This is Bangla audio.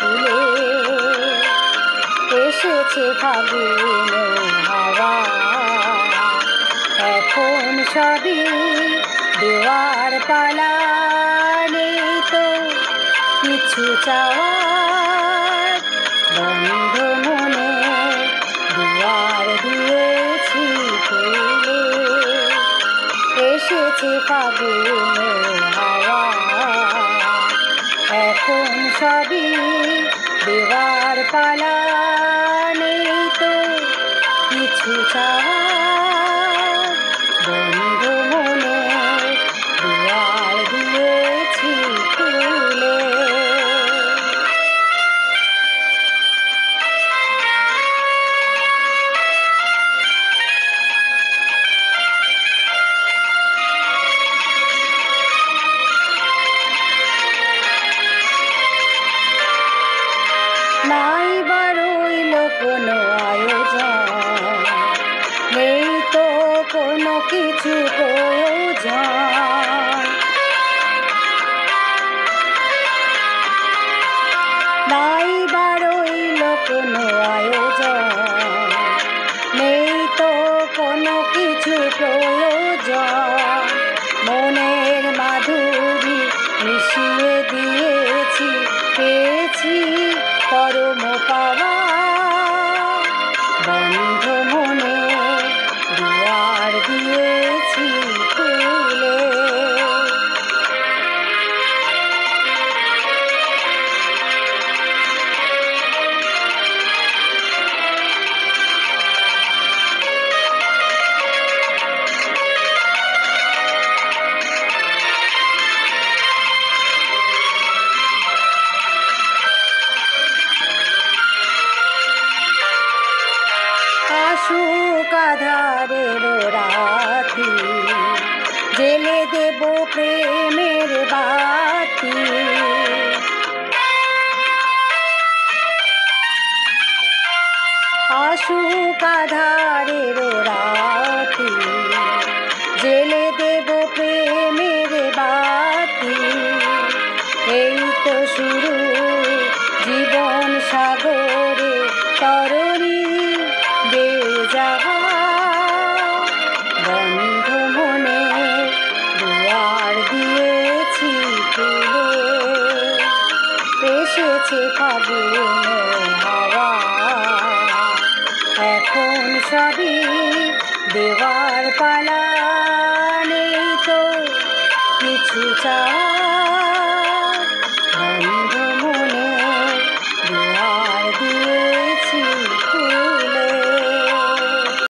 ফুলে এসেছে ফাগুন হাওয়া। এখন সবই দেওয়ার পালা, নেই তো কিছু চাওয়ার। বন্ধ মনে দুয়ার দিয়েছি খুলে এসেছে ফাগুন হাওয়া। এখন সবই দেওয়ার পালা, নেই তো কিছু চাওয়ার। বন্ধ মনে দুয়ার দিয়েছি খুলে। নাই বা রইল কোনো আয়োজন, নেই তো কোনো কিছু প্রয়োজন। নাই বা রইল কোনো আয়োজন, নেই তো কোনো কিছু প্রয়োজন। মনের মাধুরী মিশিয়ে দিয়েছি, পেয়েছি পরম পাওয়া। বন্ধ মনে দুয়ার দিয়েছি খুলে। আসুক আধারের রাতি, জেলে দেব প্রেমের বাতি। আসুক আধারের রাতি, জেলে দেব প্রেমের বাতি। এই তো শুরু জীবন সাগরে তরণী বেজাহা। বন্ধ মনে দুয়ার দিয়েছি খুলে এসেছে ফাগুন হাওয়া। এখন সবই দেওয়ার পালা, নেই তো কিছু চাওয়া।